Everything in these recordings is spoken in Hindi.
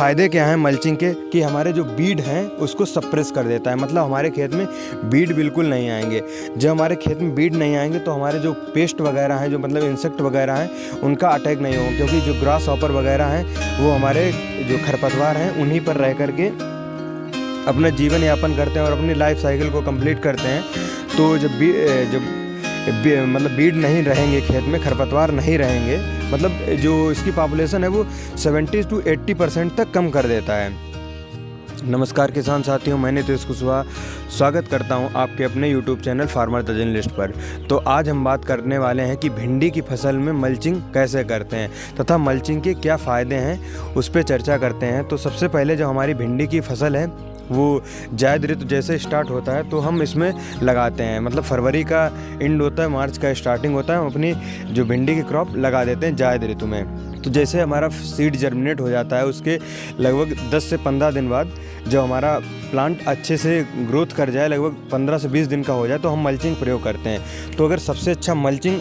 फ़ायदे क्या हैं मल्चिंग के कि हमारे जो बीड हैं उसको सप्रेस कर देता है। मतलब हमारे खेत में बीड बिल्कुल नहीं आएंगे। जब हमारे खेत में बीड नहीं आएंगे तो हमारे जो पेस्ट वगैरह हैं, जो मतलब इंसेक्ट वगैरह हैं, उनका अटैक नहीं होगा, क्योंकि जो ग्रास हॉपर वगैरह हैं वो हमारे जो खरपतवार हैं उन्हीं पर रह करके अपना जीवन यापन करते हैं और अपनी लाइफ साइकिल को कंप्लीट करते हैं। तो जब मतलब बीड नहीं रहेंगे खेत में, खरपतवार नहीं रहेंगे, मतलब जो इसकी पॉपुलेशन है वो 70 से 80% तक कम कर देता है। नमस्कार किसान साथियों, मैं नीतीश कुशवाहा स्वागत करता हूं आपके अपने YouTube channel farmer the journalist पर। तो आज हम बात करने वाले हैं कि भिंडी की फसल में मल्चिंग कैसे करते हैं तथा मल्चिंग के क्या फ़ायदे हैं, उस पर चर्चा करते हैं। तो सबसे पहले जो हमारी भिंडी की फसल है वो जायद ऋतु जैसे स्टार्ट होता है तो हम इसमें लगाते हैं। मतलब फरवरी का एंड होता है, मार्च का स्टार्टिंग होता है, हम अपनी जो भिंडी की क्रॉप लगा देते हैं जायद ऋतु में। तो जैसे हमारा सीड जर्मिनेट हो जाता है उसके लगभग 10 से 15 दिन बाद जब हमारा प्लांट अच्छे से ग्रोथ कर जाए, लगभग 15 से 20 दिन का हो जाए, तो हम मल्चिंग प्रयोग करते हैं। तो अगर सबसे अच्छा मल्चिंग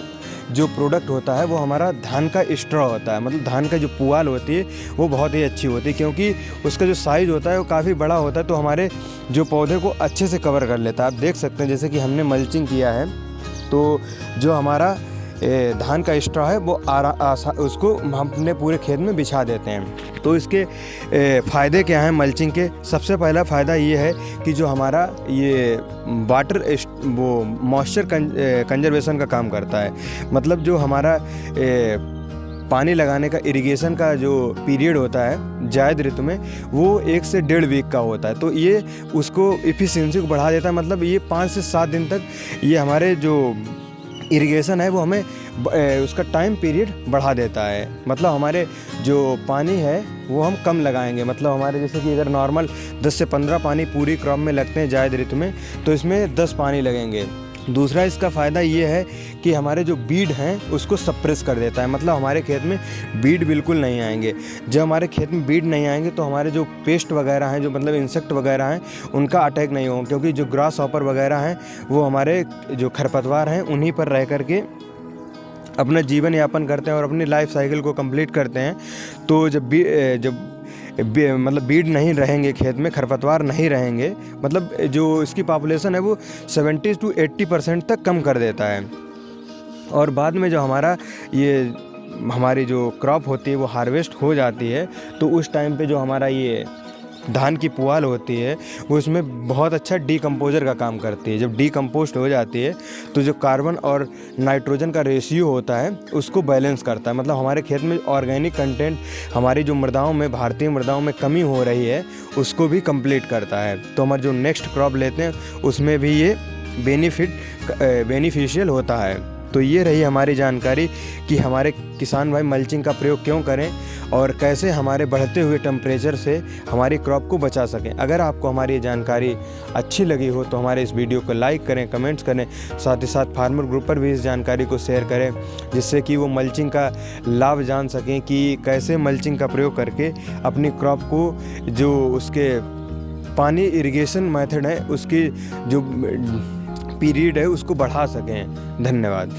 जो प्रोडक्ट होता है वो हमारा धान का स्ट्रॉ होता है। मतलब धान का जो पुआल होती है वो बहुत ही अच्छी होती है, क्योंकि उसका जो साइज़ होता है वो काफ़ी बड़ा होता है, तो हमारे जो पौधे को अच्छे से कवर कर लेता है। आप देख सकते हैं जैसे कि हमने मल्चिंग किया है तो जो हमारा धान का स्ट्रॉ है वो उसको हम अपने पूरे खेत में बिछा देते हैं। तो इसके फ़ायदे क्या हैं मल्चिंग के? सबसे पहला फ़ायदा ये है कि जो हमारा ये वाटर वो मॉइस्चर कंजर्वेशन का काम करता है। मतलब जो हमारा पानी लगाने का इरिगेशन का जो पीरियड होता है जायद ऋतु में वो 1 से 1.5 वीक का होता है, तो ये उसको एफिशिएंसी को बढ़ा देता है। मतलब ये 5 से 7 दिन तक ये हमारे जो इरिगेशन है वो हमें उसका टाइम पीरियड बढ़ा देता है। मतलब हमारे जो पानी है वो हम कम लगाएंगे। मतलब हमारे जैसे कि अगर नॉर्मल 10 से 15 पानी पूरी क्रॉप में लगते हैं जायद ऋतु में, तो इसमें 10 पानी लगेंगे। दूसरा इसका फ़ायदा ये है कि हमारे जो बीड हैं उसको सप्रेस कर देता है। मतलब हमारे खेत में बीड बिल्कुल नहीं आएंगे। जब हमारे खेत में बीड नहीं आएंगे तो हमारे जो पेस्ट वगैरह हैं, जो मतलब इंसेक्ट वगैरह हैं, उनका अटैक नहीं होगा, क्योंकि जो ग्रास हॉपर वगैरह हैं वो हमारे जो खरपतवार हैं उन्हीं पर रह करके अपना जीवन यापन करते हैं और अपनी लाइफ साइकिल को कंप्लीट करते हैं। तो जब मतलब बीड नहीं रहेंगे खेत में, खरपतवार नहीं रहेंगे, मतलब जो इसकी पॉपुलेशन है वो 70 से 80% तक कम कर देता है। और बाद में जो हमारी जो क्रॉप होती है वो हार्वेस्ट हो जाती है, तो उस टाइम पे जो हमारा ये धान की पुआल होती है वो इसमें बहुत अच्छा डीकम्पोजर का काम करती है। जब डीकम्पोस्ट हो जाती है तो जो कार्बन और नाइट्रोजन का रेशियो होता है उसको बैलेंस करता है। मतलब हमारे खेत में ऑर्गेनिक कंटेंट हमारी जो मृदाओं में, भारतीय मृदाओं में कमी हो रही है उसको भी कंप्लीट करता है। तो हमारे जो नेक्स्ट क्रॉप लेते हैं उसमें भी ये बेनिफिशियल होता है। तो ये रही हमारी जानकारी कि हमारे किसान भाई मल्चिंग का प्रयोग क्यों करें और कैसे हमारे बढ़ते हुए टेम्परेचर से हमारी क्रॉप को बचा सकें। अगर आपको हमारी ये जानकारी अच्छी लगी हो तो हमारे इस वीडियो को लाइक करें, कमेंट्स करें, साथ ही साथ फार्मर ग्रुप पर भी इस जानकारी को शेयर करें, जिससे कि वो मल्चिंग का लाभ जान सकें कि कैसे मल्चिंग का प्रयोग करके अपनी क्रॉप को जो उसके पानी इरिगेशन मेथड है उसकी जो पीरियड है उसको बढ़ा सकें। धन्यवाद।